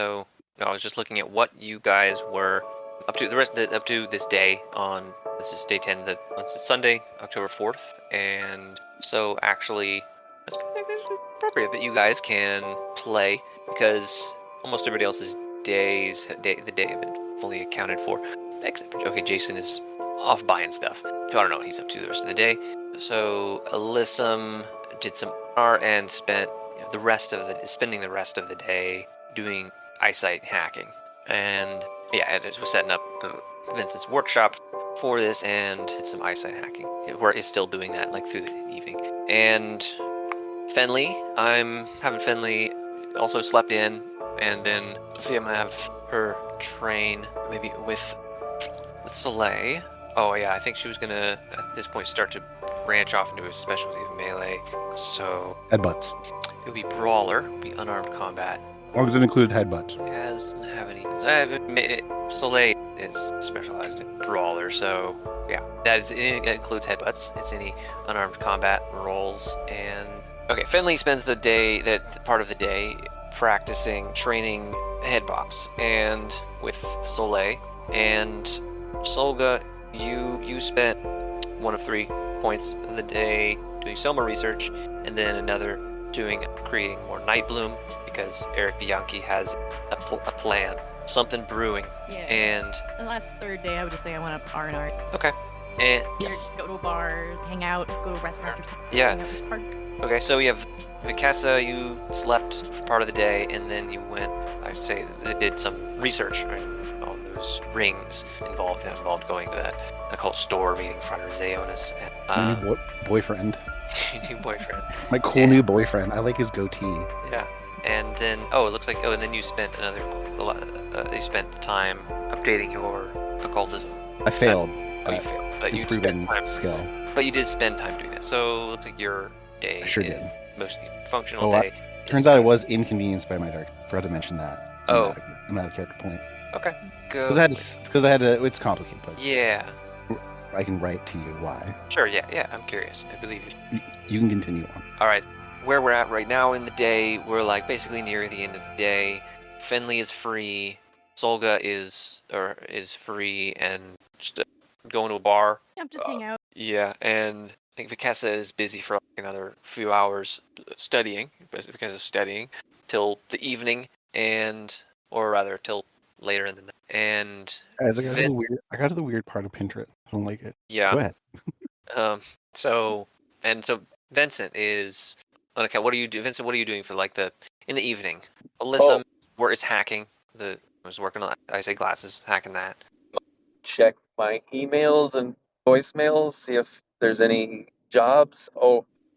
So no, I was just looking at what you guys were up to up to this day on. This is day 10. It's Sunday, October 4th, and so actually, it's appropriate that you guys can play because almost everybody else's the day have been fully accounted for. Except Jasen is off buying stuff, so I don't know what he's up to the rest of the day. So Alyssum did some art and spent spending the rest of the day doing eyesight hacking, and it was setting up Vincent's workshop for this and did some eyesight hacking. Is still doing that like through the evening. And Finley, I'm having Finley also slept in, and then I'm gonna have her train maybe with Soleil. Oh yeah, I think she was gonna at this point start to branch off into a specialty of melee. So headbutts. It would be brawler, it would be unarmed combat. As long as it included headbutts. It doesn't have any. Soleil is specialized in brawler, so yeah, it includes headbutts. It's any unarmed combat rolls. And Finley spends part of the day practicing training head bops and with Soleil. And Solga, you spent one of 3 points of the day doing Soma research, and then another creating more Night Bloom because Eric Bianchi has a plan, something brewing. Yeah. And the last third day, I would just say I went up R&R. Okay. And either go to a bar, hang out, go to a restaurant or something. Yeah. Hang out in the park. Okay, so we have Venessa, you slept for part of the day, and then you went, I'd say, they did some research on those rings involved going to that occult store, meeting Friar Zaonis. My new boyfriend. Your new boyfriend. My cool new boyfriend. I like his goatee. Yeah. And then, it looks like, and then you spent you spent time updating your occultism. I failed. You failed, but you spent time. Skill. But you did spend time doing that, so it looks like your day did. Mostly functional day. Turns out I was inconvenienced by my dark. Forgot to mention that. I'm not a character point. Okay. Because I had to. It's complicated, but yeah. I can write to you why. Sure. Yeah. I'm curious. I believe you. You can continue on. All right. Where we're at right now in the day, we're like basically near the end of the day. Finley is free. Solga is free and just going to a bar. Yeah, just hang out. Yeah, and I think Venessa is busy for like another few hours studying till the evening, or rather till later in the night. And guys, I got to the weird part of Pinterest. I don't like it. Yeah. Go ahead. So Vincent is okay. What do you do, Vincent? What are you doing for in the evening? Alyssum is hacking. I was working on glasses, hacking that. Check my emails and voicemails, see if there's any jobs.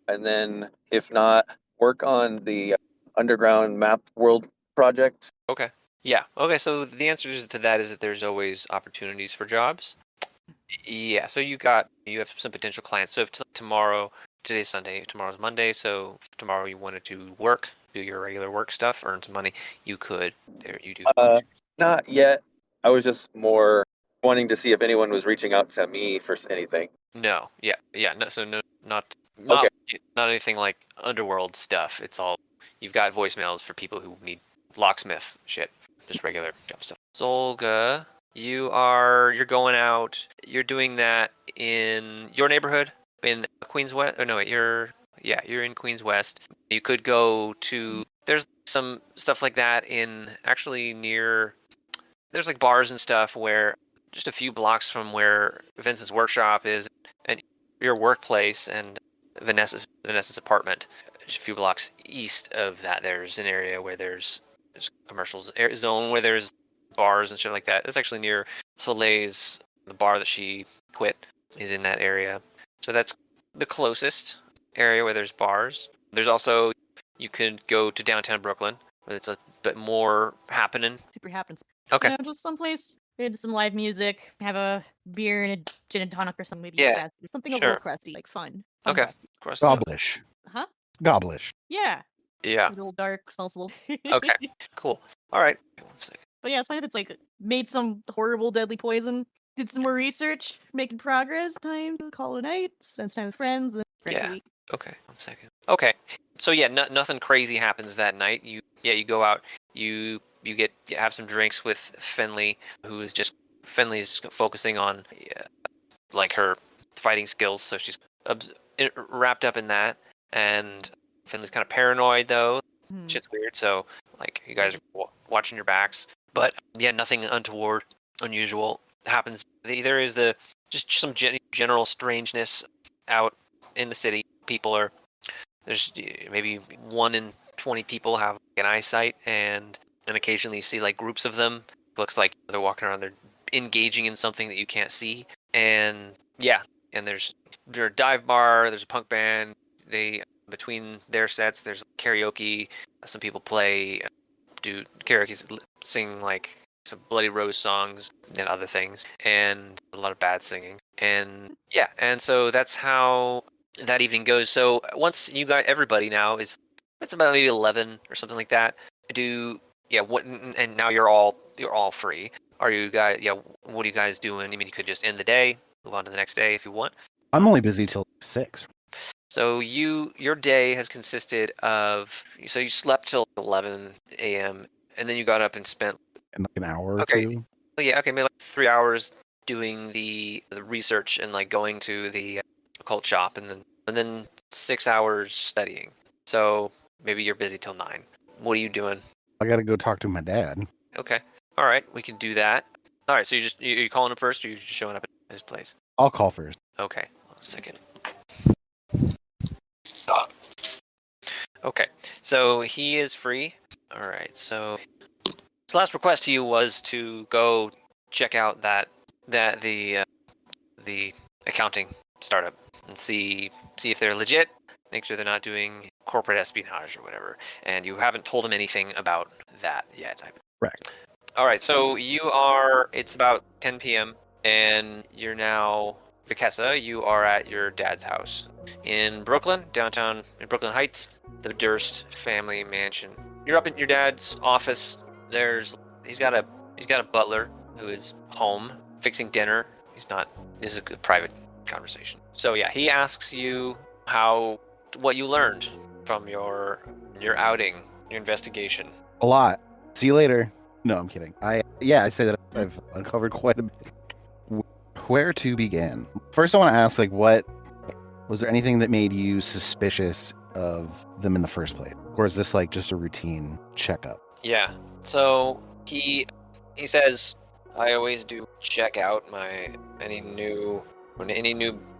And then if not, work on the underground map world project. Okay. Yeah. Okay. So the answer to that is that there's always opportunities for jobs. Yeah. So you have some potential clients. So if today's Sunday, tomorrow's Monday. So if tomorrow you wanted to do your regular work stuff, earn some money, you could. There you do. Not yet. I was just more wanting to see if anyone was reaching out to me for anything. No. Yeah. No. So no, not anything like underworld stuff. It's all you've got voicemails for people who need locksmith shit, just regular job stuff. Solga, you're going out. You're doing that in your neighborhood in Queens West. Oh no, wait, you're in Queens West. You could go to. There's some stuff like that there's like bars and stuff where just a few blocks from where Vincent's workshop is and your workplace and Vanessa's apartment. Just a few blocks east of that, there's an area where there's commercial zone where there's bars and shit like that. It's actually near Soleil's. The bar that she quit is in that area. So that's the closest area where there's bars. There's also, you could go to downtown Brooklyn, where it's a bit more happening. Super happens. Okay. Just someplace, maybe some live music, have a beer and a gin and tonic or something, maybe something a little crusty, like fun. Okay. Crusty. Gobblish. Huh? Gobblish. Yeah. Yeah. A little dark, smells a little. Okay. Cool. All right. 1 second. But yeah, it's fine if it's like made some horrible deadly poison, did some more research, making progress, time to call it a night, spend time with friends, and then week. Okay. 1 second. Okay. So yeah, nothing crazy happens that night. You go out, you get have some drinks with Finley, Finley's focusing on like her fighting skills, so she's wrapped up in that. And Finley's kind of paranoid though. Shit's weird, so like you guys are watching your backs. But yeah, nothing untoward, unusual happens. There is just some general strangeness out in the city. There's maybe 1 in 20 people have an eyesight, and occasionally you see like groups of them. Looks like they're walking around, they're engaging in something that you can't see. And yeah, and there's a dive bar, there's a punk band. Between their sets, there's karaoke. Some people do karaoke, sing like some Bloody Rose songs and other things, and a lot of bad singing. And yeah, and so that's how that evening goes. So once you got everybody now it's about maybe 11 or something like that. And now you're all free. Are you guys? Yeah, what are you guys doing? I mean, you could just end the day, move on to the next day if you want. I'm only busy till 6. So your day has consisted of, so you slept till 11 a.m. and then you got up and spent in like an hour or two. Yeah, okay, maybe like 3 hours doing the research and like going to the occult shop, and then 6 hours studying. So maybe you're busy till 9. What are you doing? I gotta go talk to my dad. Okay. All right, we can do that. All right, so you calling him first, or you just showing up at his place? I'll call first. Okay, 1 second. Okay, so he is free. All right, so his last request to you was to go check out the accounting startup and see if they're legit, make sure they're not doing corporate espionage or whatever. And you haven't told him anything about that yet. Correct. All right, so it's about 10 p.m. and you're now, Venessa, you are at your dad's house in Brooklyn, downtown in Brooklyn Heights, the Durst family mansion. You're up in your dad's office. He's got a butler who is home fixing dinner. This is a good private conversation. So yeah, he asks you what you learned from your outing, your investigation. A lot. See you later. No, I'm kidding. I say that I've uncovered quite a bit. Where to begin? First, I want to ask, was there anything that made you suspicious of them in the first place? Or is this like just a routine checkup? Yeah. So he says, I always do check out any new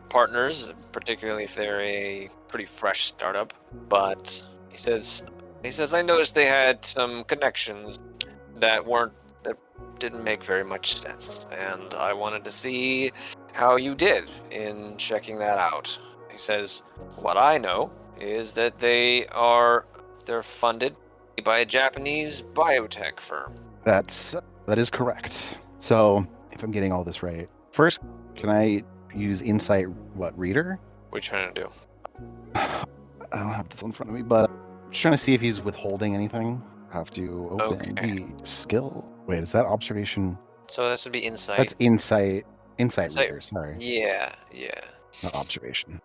partners, particularly if they're a pretty fresh startup. But he says I noticed they had some connections that didn't make very much sense, and I wanted to see how you did in checking that out. He says, what I know is that they're funded by a Japanese biotech firm. That is correct. So, if I'm getting all this right, first, can I use insight, reader? What are you trying to do? I don't have this in front of me, but I'm just trying to see if he's withholding anything. I have to open the skill. Wait, is that observation? So this would be insight. That's insight reader, sorry. Yeah. Not observation.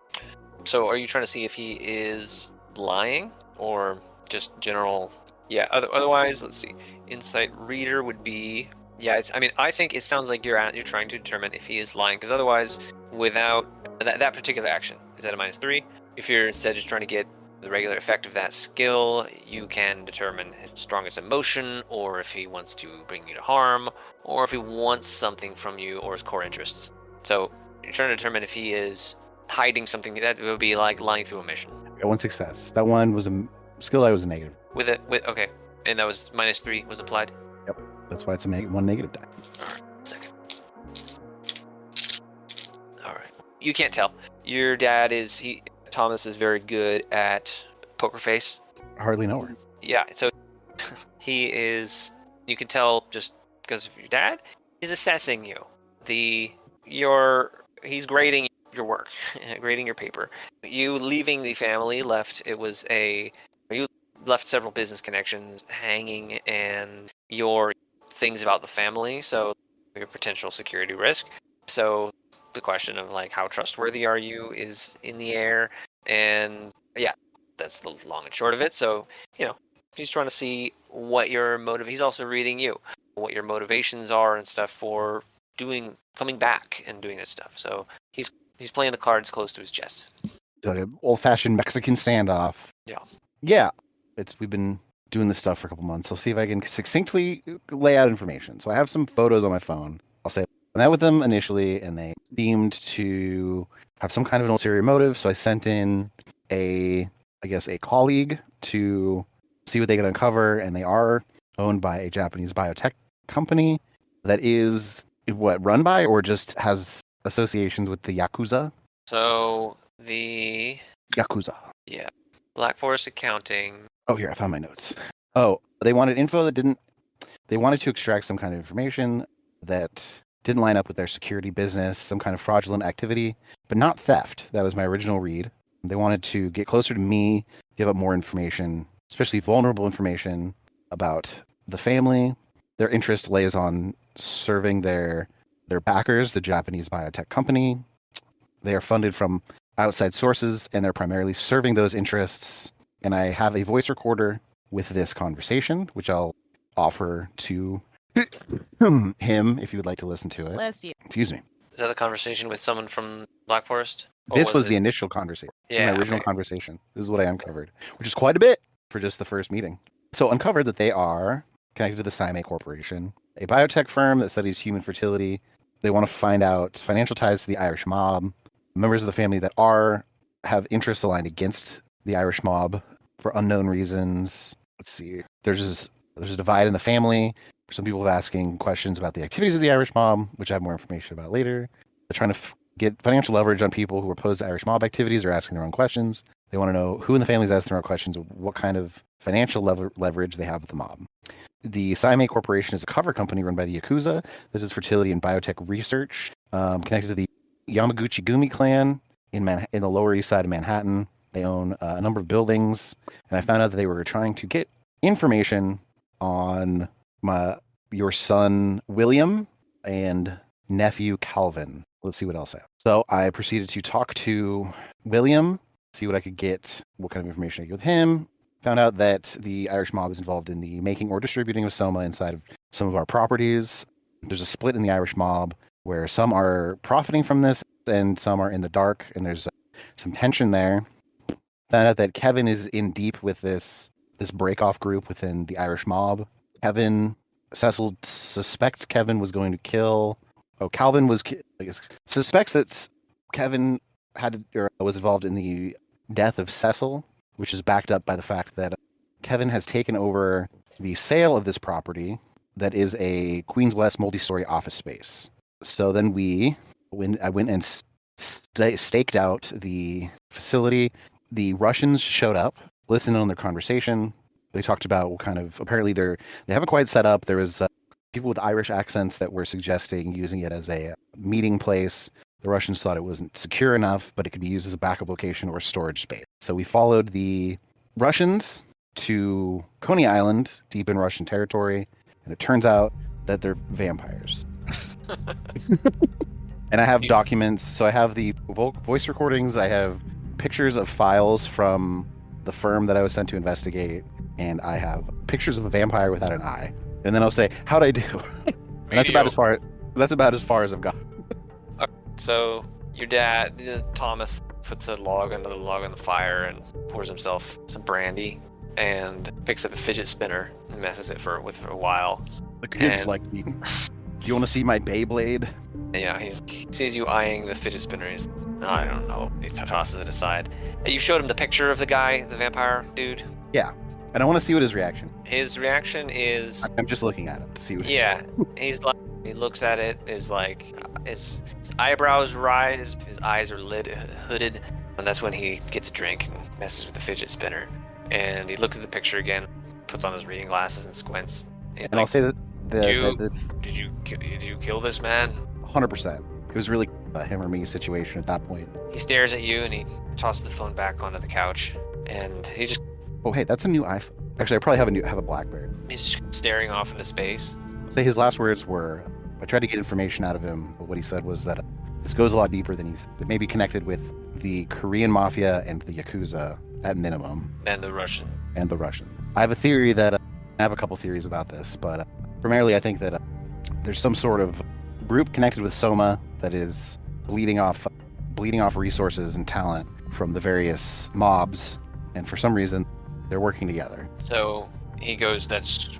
So are you trying to see if he is lying or just general? Yeah, otherwise, let's see. Insight reader would be, I think it sounds like you're trying to determine if he is lying, because otherwise, without that particular action is at a -3. If you're instead just trying to get the regular effect of that skill, you can determine his strongest emotion, or if he wants to bring you to harm, or if he wants something from you, or his core interests. So you're trying to determine if he is hiding something. That would be like lying through omission. Okay, 1 success. That one was a skill. I was a negative. Okay, and that was -3 was applied. Yep, that's why it's a 1 negative die. All right, second. All right, you can't tell. Your dad Thomas is very good at poker face. I hardly know her. Yeah, so he is. You can tell just because of your dad. He's assessing you. He's grading your work, grading your paper. You leaving the family you left several business connections hanging, and your things about the family. So your potential security risk. So the question of how trustworthy are you is in the air, and yeah, that's the long and short of it. So he's trying to see what your he's also reading you, what your motivations are and stuff for coming back and doing this stuff. So he's playing the cards close to his chest. Like an old-fashioned Mexican standoff. Yeah. Yeah. We've been doing this stuff for a couple months. I'll see if I can succinctly lay out information. So I have some photos on my phone. I'll say I met with them initially, and they seemed to have some kind of an ulterior motive. So I sent in a colleague to see what they could uncover, and they are owned by a Japanese biotech company that is run by or just has associations with the Yakuza. So the Yakuza. Yeah. Black Forest Accounting. Oh, here, I found my notes. Oh, they wanted info that they wanted to extract some kind of information that didn't line up with their security business, some kind of fraudulent activity, but not theft. That was my original read. They wanted to get closer to me, give up more information, especially vulnerable information about the family. Their interest lays on serving their backers, the Japanese biotech company. They are funded from outside sources, and they're primarily serving those interests. And I have a voice recorder with this conversation, which I'll offer to him if you would like to listen to it. Bless you. Excuse me. Is that the conversation with someone from Black Forest? This was the initial conversation. Yeah, my original conversation. This is what I uncovered, which is quite a bit for just the first meeting. So uncovered that they are connected to the Saime Corporation, a biotech firm that studies human fertility. They want to find out financial ties to the Irish mob, members of the family that have interests aligned against the Irish mob for unknown reasons. Let's see. There's a divide in the family. Some people have asking questions about the activities of the Irish mob, which I have more information about later. They're trying to get financial leverage on people who are opposed to Irish mob activities or asking their own questions. They want to know who in the family is asking their own questions, what kind of financial leverage they have with the mob. The Saime Corporation is a cover company run by the Yakuza that does fertility and biotech research, connected to the Yamaguchi Gumi clan in the Lower East Side of Manhattan. They own a number of buildings, and I found out that they were trying to get information on your son William and nephew Calvin. Let's see what else I have. So I proceeded to talk to William, see what I could get, what kind of information I could get with him. Found out that the Irish mob is involved in the making or distributing of soma inside of some of our properties. There's a split in the Irish mob where some are profiting from this and some are in the dark, and there's some tension there. Found out that Kevin is in deep with this break-off group within the Irish mob. Cecil suspects Kevin was going to kill. Oh, Calvin suspects that Kevin was involved in the death of Cecil, which is backed up by the fact that Kevin has taken over the sale of this property that is a Queens West multi-story office space. So then I went and staked out the facility. The Russians showed up, listened on their conversation. They talked about what kind of, apparently they haven't quite set up. There was people with Irish accents that were suggesting using it as a meeting place. The Russians thought it wasn't secure enough, but it could be used as a backup location or storage space. So we followed the Russians to Coney Island, deep in Russian territory, and it turns out that they're vampires. And I have documents, so I have the voice recordings, I have pictures of files from the firm that I was sent to investigate, and I have pictures of a vampire without an eye. And then I'll say, how'd I do? That's about as far as I've got. So your dad, Thomas, puts a log under the fire and pours himself some brandy and picks up a fidget spinner and messes it with for a while. Do you want to see my Beyblade? Yeah, he sees you eyeing the fidget spinner. He's, I don't know. He tosses it aside. You showed him the picture of the guy, the vampire dude? Yeah. And I want to see what his reaction. His reaction is... I'm just looking at it to see what... Yeah. He's like... He looks at it, is like... His eyebrows rise, his eyes are hooded, and that's when he gets a drink and messes with the fidget spinner. And he looks at the picture again, puts on his reading glasses and squints. And I'll say that Did you kill this man? 100%. It was really a him or me situation at that point. He stares at you and he tosses the phone back onto the couch, and he just... Oh, hey, that's a new iPhone. Actually, I probably have a BlackBerry. He's just staring off into space. Say his last words were, I tried to get information out of him, but what he said was that this goes a lot deeper than you think. It may be connected with the Korean mafia and the Yakuza at minimum. And the Russian. I have a theory that I have a couple theories about this, but primarily I think that there's some sort of group connected with Soma that is bleeding off resources and talent from the various mobs, and for some reason they're working together. So he goes, that's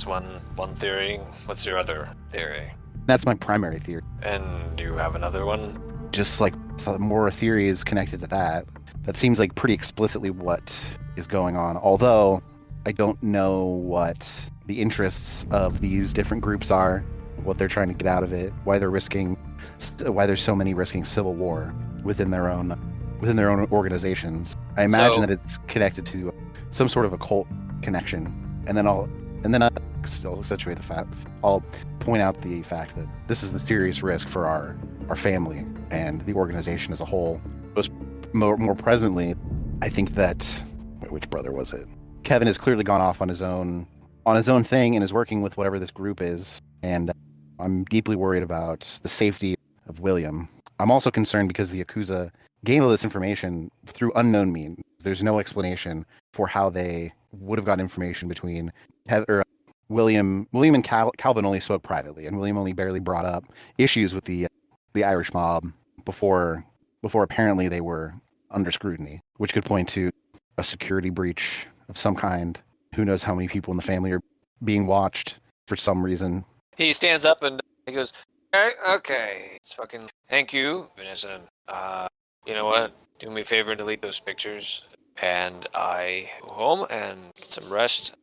one theory. What's your other theory? That's my primary theory. And do you have another one? Just like more theories connected to that. That seems like pretty explicitly what is going on. Although I don't know what the interests of these different groups are, what they're trying to get out of it, why there's so many risking civil war within their own organizations. I imagine that it's connected to some sort of occult connection. And then I'll accentuate the fact. I'll point out the fact that this is a serious risk for our family and the organization as a whole. More presently, I think that which brother was it? Kevin has clearly gone off on his own thing and is working with whatever this group is, and I'm deeply worried about the safety of William. I'm also concerned because the Yakuza gained all this information through unknown means. There's no explanation for how they would have gotten information between William and Calvin only spoke privately, and William only barely brought up issues with the Irish mob before apparently they were under scrutiny, which could point to a security breach of some kind. Who knows how many people in the family are being watched for some reason. He stands up and he goes, okay, it's fucking, thank you, Venessa. You know what? Do me a favor and delete those pictures. And I go home and get some rest.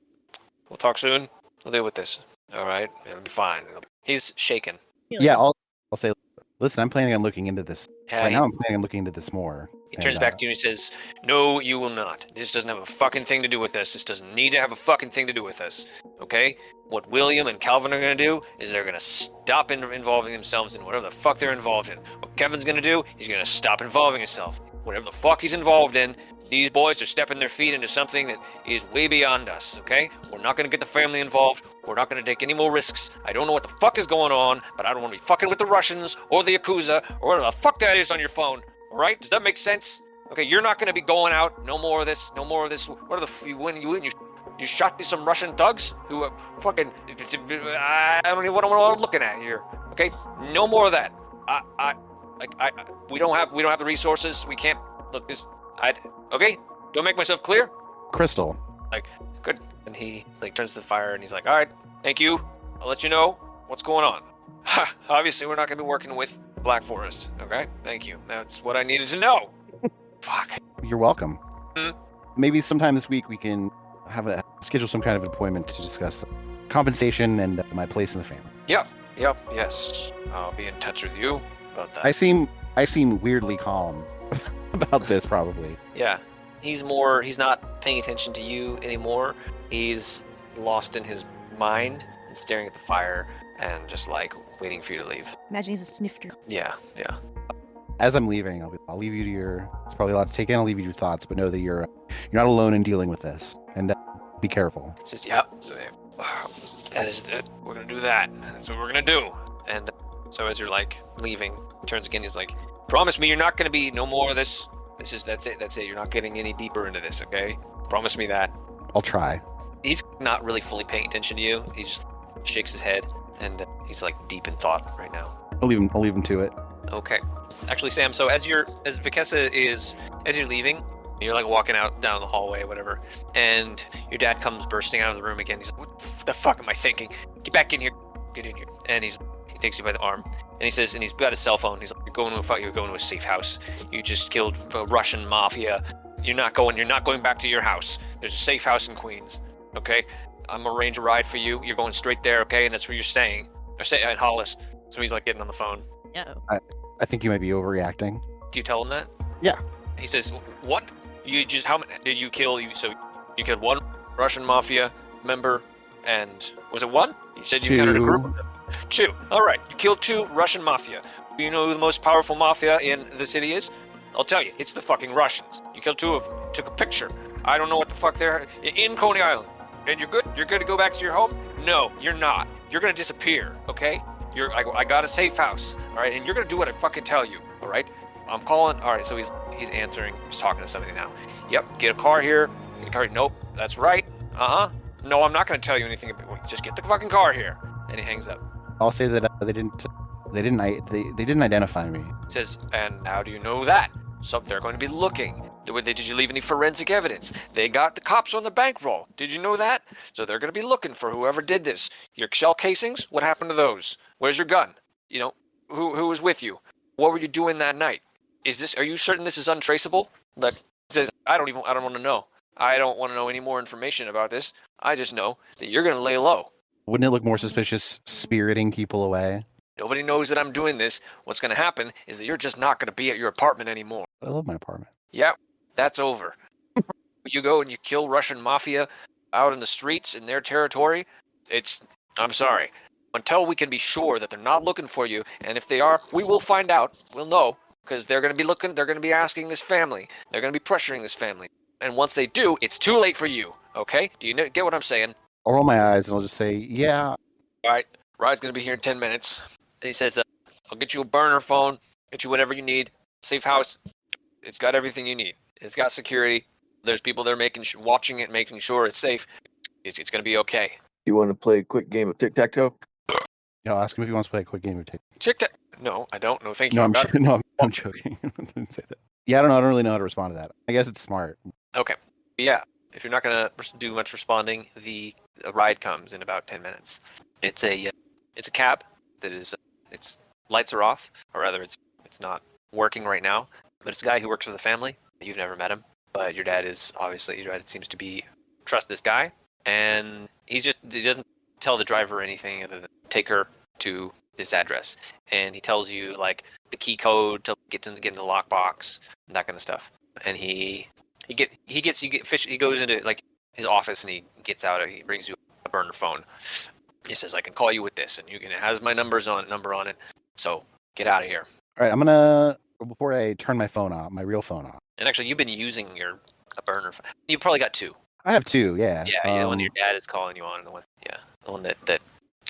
We'll talk soon. We'll deal with this. All right? It'll be fine. He's shaken. Yeah, I'll say, listen, I'm planning on looking into this. Yeah, right now I'm planning on looking into this more. He turns back to you and says, no, you will not. This doesn't have a fucking thing to do with us. This doesn't need to have a fucking thing to do with us. Okay? What William and Calvin are going to do is they're going to stop involving themselves in whatever the fuck they're involved in. What Kevin's going to do, he's going to stop involving himself. Whatever the fuck he's involved in, these boys are stepping their feet into something that is way beyond us, okay? We're not going to get the family involved. We're not going to take any more risks. I don't know what the fuck is going on, but I don't want to be fucking with the Russians or the Yakuza or whatever the fuck that is on your phone. All right? Does that make sense? Okay, you're not going to be going out. No more of this. No more of this. What are the... You shot some Russian thugs who are fucking... I don't even know what I'm looking at here. Okay? No more of that. We don't have the resources. We can't... Look, this... Okay? Do I make myself clear? Crystal. Good. And he, turns to the fire and he's like, all right, thank you. I'll let you know what's going on. Ha! Obviously, we're not going to be working with Black Forest. Okay? Thank you. That's what I needed to know. Fuck. You're welcome. Mm-hmm. Maybe sometime this week we can schedule some kind of appointment to discuss compensation and my place in the family. Yep, yes. I'll be in touch with you about that. I seem weirdly calm about this, probably. Yeah. He's not paying attention to you anymore. He's lost in his mind and staring at the fire and just waiting for you to leave. Imagine he's a snifter. Yeah. As I'm leaving, I'll leave you to your... It's probably a lot to take in. I'll leave you to your thoughts, but know that you're not alone in dealing with this. And be careful. He says, yep. That is it. We're going to do that. That's what we're going to do. And so as you're leaving, he turns again. He's like, promise me you're not going to be no more of this. That's it. You're not getting any deeper into this, okay? Promise me that. I'll try. He's not really fully paying attention to you. He just shakes his head, and he's deep in thought right now. I'll leave him to it. Okay. Actually, Sam, so as Venessa is leaving, you're walking out down the hallway, whatever, and your dad comes bursting out of the room again. He's like, what the fuck am I thinking? Get back in here. Get in here. And he takes you by the arm, and he says, and he's got his cell phone. He's like, you're going to a safe house. You just killed a Russian mafia. You're not going back to your house. There's a safe house in Queens. Okay? I'm gonna arrange a ride for you. You're going straight there, okay? And that's where you're staying. Or stay at Hollis. So he's getting on the phone. Yeah. I think you might be overreacting. Do you tell him that? Yeah. He says, what? How many did you kill? So you killed one Russian mafia member, and was it one? You said you killed a group of them. 2. All right. You killed 2 Russian mafia. Do you know who the most powerful mafia in the city is? I'll tell you. It's the fucking Russians. You killed 2 of them. Took a picture. I don't know what the fuck they're in Coney Island. And you're good? You're good to go back to your home? No, you're not. You're gonna disappear, okay? I got a safe house, all right? And you're gonna do what I fucking tell you, all right? I'm calling. All right, so he's answering. He's talking to somebody now. Yep, get a car here. Nope, that's right. No, I'm not going to tell you anything. Just get the fucking car here. And he hangs up. I'll say that they didn't identify me. He says, and how do you know that? So they're going to be looking. Did you leave any forensic evidence? They got the cops on the bankroll. Did you know that? So they're going to be looking for whoever did this. Your shell casings? What happened to those? Where's your gun? You know, who was with you? What were you doing that night? Are you certain this is untraceable? Like, he says, I don't want to know. I don't want to know any more information about this. I just know that you're going to lay low. Wouldn't it look more suspicious spiriting people away? Nobody knows that I'm doing this. What's going to happen is that you're just not going to be at your apartment anymore. I love my apartment. Yeah, that's over. You go and you kill Russian mafia out in the streets in their territory. I'm sorry. Until we can be sure that they're not looking for you, and if they are, we will find out. We'll know, because they're going to be looking, they're going to be asking this family. They're going to be pressuring this family. And once they do, it's too late for you, okay? Do you get what I'm saying? I'll roll my eyes and I'll just say, yeah. All right, Rye's going to be here in 10 minutes. And he says, I'll get you a burner phone, get you whatever you need. Safe house, it's got everything you need. It's got security. There's people there watching it, making sure it's safe. It's going to be okay. You want to play a quick game of tic-tac-toe? I'll ask him if he wants to play a quick game of Tic-tac. No, I don't. No, thank you. No, I'm joking. I didn't say that. Yeah, I don't really know how to respond to that. I guess it's smart. Okay. Yeah. If you're not going to do much responding, the ride comes in about 10 minutes. It's a cab that is its lights are off, or rather it's not working right now. But it's a guy who works for the family. You've never met him, but your dad seems to be trust this guy, and he doesn't tell the driver anything other than take her to this address, and he tells you like the key code to get in the lockbox and that kind of stuff. And he goes into like his office and he gets out. He brings you a burner phone. He says, "I can call you with this, and it has my number on it. So get out of here." All right, I'm gonna before I turn my phone off, my real phone off. And actually, you've been using a burner phone. You probably got two. I have two, yeah. Yeah, the one your dad is calling you on, and the one that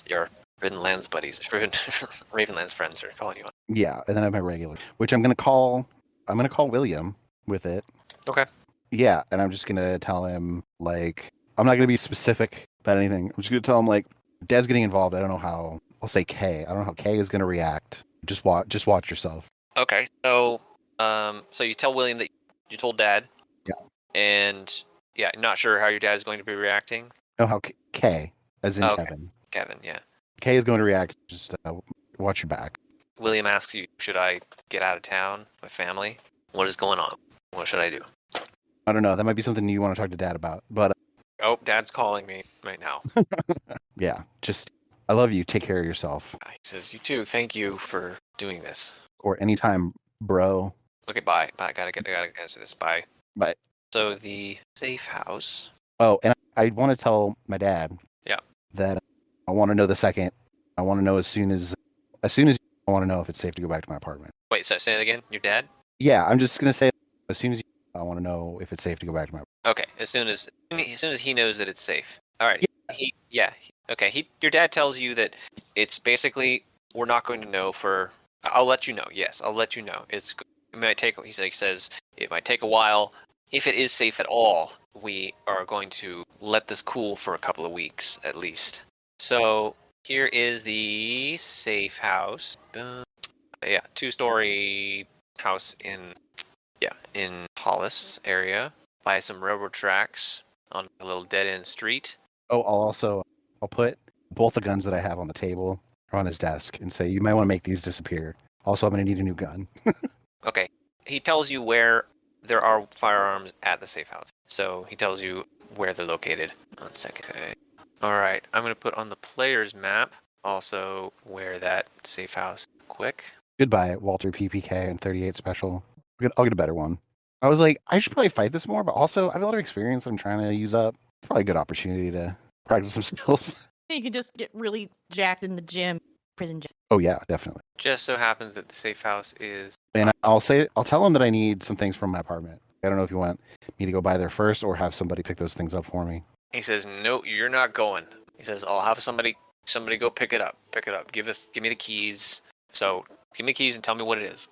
your Ravenlands buddies, Ravenlands friends are calling you on. Yeah, and then I have my regular, which I'm gonna call William with it. Okay. Yeah, and I'm just gonna tell him like I'm not gonna be specific about anything. I'm just gonna tell him like Dad's getting involved. I don't know how. I'll say Kay. I don't know how Kay is gonna react. Just watch yourself. Okay, so you tell William that you told Dad. Yeah. And yeah, not sure how your dad is going to be reacting. No, how Kay, as in Okay. Kevin. Kevin, yeah. Kay is going to react. Just watch your back. William asks you, should I get out of town, my family? What is going on? What should I do? I don't know. That might be something you want to talk to Dad about. But Oh, Dad's calling me right now. yeah, just I love you. Take care of yourself. He says, you too. Thank you for doing this. Or anytime, bro. Okay, bye. Bye. Gotta answer this. Bye. Bye. So the safe house. Oh, and I want to tell my dad. Yeah. That I want to know the second. I want to know as soon as I want to know if it's safe to go back to my apartment. Wait, so say that again? Your dad? Yeah, I'm just gonna say as soon as I want to know if it's safe to go back to my. Okay, as soon as he knows that it's safe. All right. Okay. Your dad tells you that it's basically we're not going to know for. I'll let you know. Yes, I'll let you know. It might take. He says it might take a while. If it is safe at all, we are going to let this cool for a couple of weeks at least. So here is the safe house. Yeah, 2-story house in Hollis area by some railroad tracks on a little dead-end street. Oh, I'll put both the guns that I have on the table on his desk and say you might want to make these disappear. Also, I'm gonna need a new gun. Okay. He tells you where there are firearms at the safe house. So he tells you where they're located. 1 second. Okay. All right. I'm going to put on the player's map also where that safe house. Quick. Goodbye, Walter PPK and 38 special. I'll get a better one. I was like, I should probably fight this more, but also I have a lot of experience I'm trying to use up. Probably a good opportunity to practice some skills. You could just get really jacked in the gym, prison gym. Oh yeah, definitely. Just so happens that the safe house is. And I'll tell him that I need some things from my apartment. I don't know if you want me to go by there first or have somebody pick those things up for me. He says, "No, you're not going." He says, "I'll have somebody go pick it up. Pick it up. Give me the keys." So give me the keys and tell me what it is.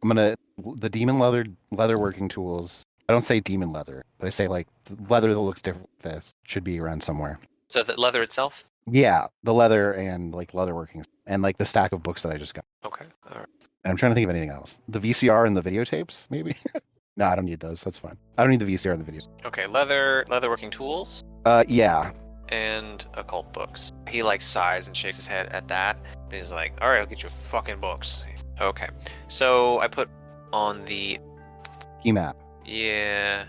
The demon leather working tools I don't say demon leather, but I say like the leather that looks different. This should be around somewhere. So the leather itself. Yeah, the leather and like leather workings and like the stack of books that I just got. Okay. All right. And I'm trying to think of anything else. The VCR and the videotapes, maybe. No, I don't need those. That's fine. I don't need the VCR and the videos. Okay. Leather working tools Yeah. and occult books. He like sighs and shakes his head at that. He's like, all right, I'll get you fucking books. Okay. So I put on the Key map. yeah.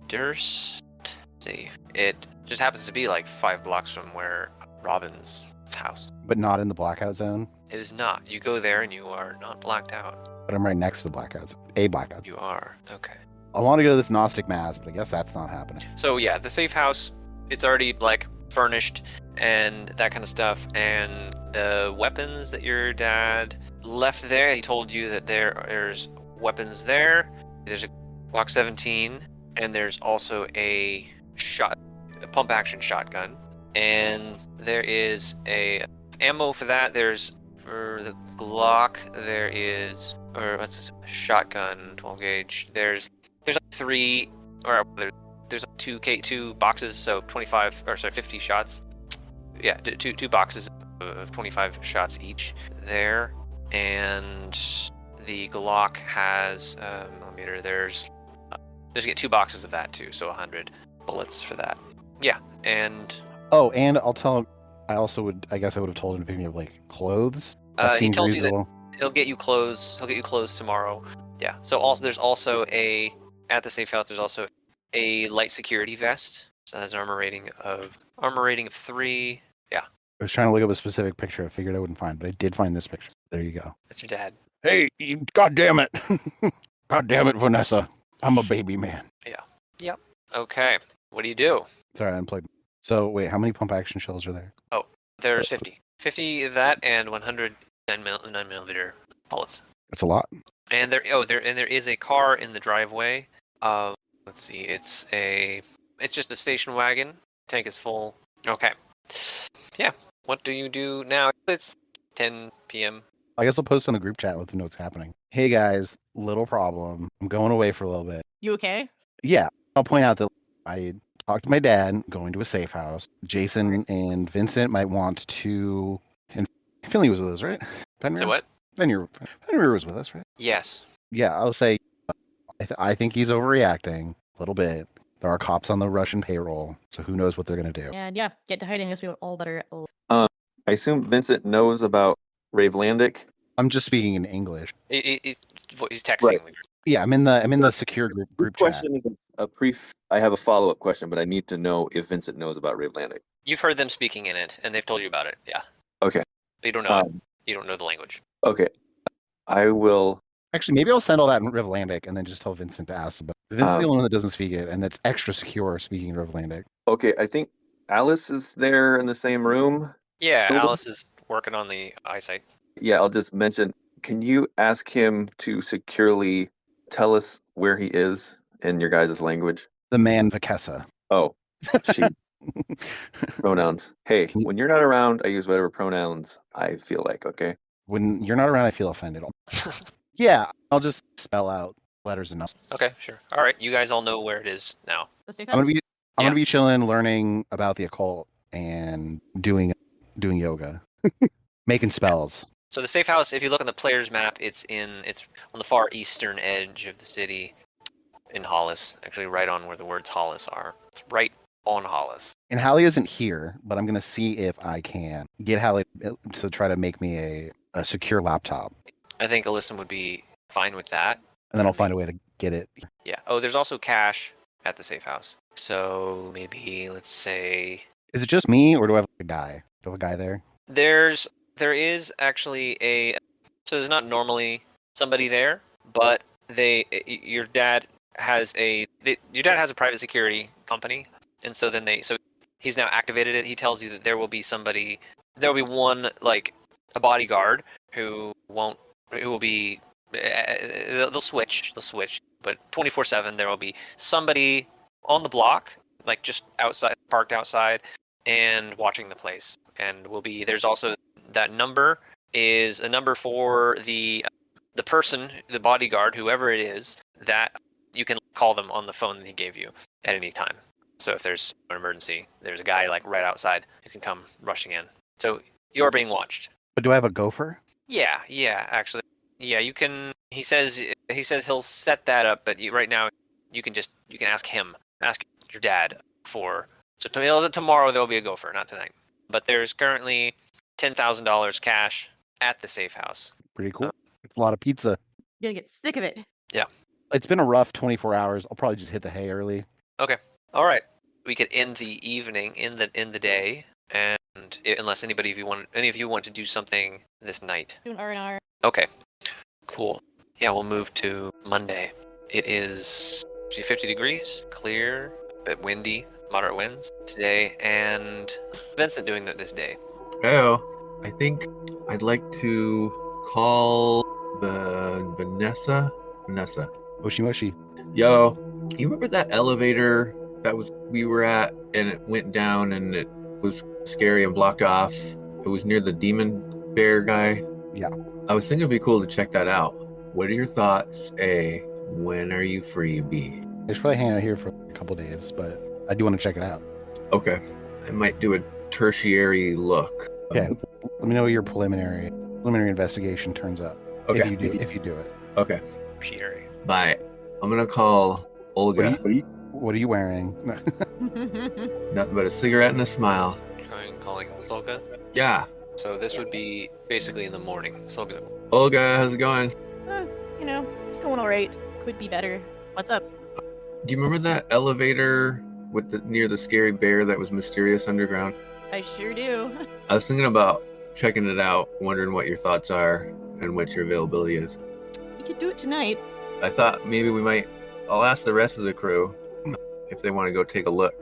Durst. Let's see. It just happens to be like 5 blocks from where Robin's house. But not in the blackout zone. It is not. You go there and you are not blacked out. But I'm right next to the blackout zone. A blackout. You are. Okay. I want to go to this Gnostic Mass, but I guess that's not happening. So yeah, the safe house, it's already like furnished and that kind of stuff. And the weapons that your dad left there, he told you that there's weapons there. There's a Glock 17, and there's also a pump action shotgun, and there is a ammo for that. There's for the Glock. There is shotgun 12 gauge. There's like 3 or there's like 2 boxes, so 50 shots. Yeah, two boxes of 25 shots each there, and the Glock has millimeter. There's you get 2 boxes of that too, so 100 bullets for that. Yeah, and Oh, and I'll tell him. I guess I would have told him to pick me up like clothes. That he seems tells you that reasonable. he'll get you clothes. He'll get you clothes tomorrow. Yeah. So there's also at the safe house. There's also a light security vest. So it has an armor rating of 3. Yeah, I was trying to look up a specific picture. I figured I wouldn't find, but I did find this picture. There you go. that's your dad. Hey, God damn it. God damn it, Venessa. I'm a baby man. Okay. What do you do? Sorry, I unplugged. So, wait, how many pump action shells are there? There's 50. 50 of that and 100 9mm bullets. That's a lot. And there is a car in the driveway. Let's see. It's just a station wagon. Tank is full. Okay. Yeah. What do you do now? It's 10 p.m. I guess I'll post on the group chat and let them know what's happening. Hey guys, little problem. I'm going away for a little bit. You okay? Yeah, I'll point out that I talked to my dad, going to a safe house. Jason and Vincent might want to. And Finley was with us, right? So what? Fenrir was with us, right? Yes. Yeah, I'll say I think he's overreacting a little bit. There are cops on the Russian payroll, so who knows what they're going to do. And yeah, get to hiding. I guess we all better. I assume Vincent knows about Ravelandic. I'm just speaking in English. He's texting. Right. Yeah, I'm in the secure group chat. Question is I have a follow-up question, but I need to know if Vincent knows about Ravelandic. You've heard them speaking in it, and they've told you about it. Yeah. Okay. But you don't know it. You don't know the language. Okay. I will. Actually, maybe I'll send all that in Rivlandic and then just tell Vincent to ask about it. Vincent's the only one that doesn't speak it, and that's extra secure speaking in Rivlandic. Okay, I think Alice is there in the same room. Yeah, Cool. Alice is working on the eyesight. Yeah, I'll just mention. Can you ask him to securely tell us where he is in your guys' language? The man Vakessa. Oh, she. Pronouns. Hey, when you're not around, I use whatever pronouns I feel like, okay? When you're not around, I feel offended. Yeah, I'll just spell out letters and numbers. Okay, sure. All right, you guys all know where it is now. The safe I'm house? gonna be chilling, learning about the occult and doing yoga, making spells. So the safe house, if you look on the player's map, it's on the far eastern edge of the city in Hollis, actually right on where the words Hollis are. It's right on Hollis. And Hallie isn't here, but I'm gonna see if I can get Hallie to try to make me a secure laptop, I think Alyssum would be fine with that. and then I'll find a way to get it. Yeah. Oh, there's also cash at the safe house. So maybe let's say Is it just me, or do I have a guy? Do I have a guy there? there is actually so there's not normally somebody there, but your dad has a private security company, and so he's now activated it. He tells you that there will be one like a bodyguard who will be they'll switch, but 24/7 there will be somebody on the block, like just outside, parked outside and watching the place. And there's also that number is a number for the person, the bodyguard, whoever it is, that you can call them on the phone that he gave you at any time. So if there's an emergency, there's a guy like right outside who can come rushing in. So you're being watched. But do I have a gopher? Yeah, actually, yeah. You can. He says he'll set that up, but right now you can ask him, ask your dad for. So tomorrow there will be a gopher, not tonight. But there's currently $10,000 cash at the safe house. Pretty cool. It's a lot of pizza. Gonna get sick of it. It's been a rough 24 hours. I'll probably just hit the hay early. Okay. All right. We could end the evening in the day, and unless any of you want to do something this night. Do an R&R. Okay. Cool. Yeah, we'll move to Monday. It is 50 degrees, clear, a bit windy, moderate winds today, and Vincent doing that this day. Oh, I think I'd like to call the Venessa. Moshi moshi. Yo, you remember that elevator we were at and it went down and it was scary and blocked off? It was near the demon bear guy. Yeah. I was thinking it'd be cool to check that out. What are your thoughts? A, when are you free? B, I should probably hang out here for a couple days, but I do want to check it out. okay. I might do a tertiary look. Yeah. Let me know what your preliminary investigation turns out. Okay. If you do it. Okay. Sherry. Bye. I'm gonna call Olga. What are you wearing? Nothing but a cigarette and a smile. Calling Solga. Yeah. So this would be basically in the morning. Solga. Olga, how's it going? It's going all right. Could be better. What's up? Do you remember that elevator near the scary bear that was mysterious underground? I sure do. I was thinking about checking it out, wondering what your thoughts are and what your availability is. We could do it tonight. I thought maybe I'll ask the rest of the crew if they want to go take a look.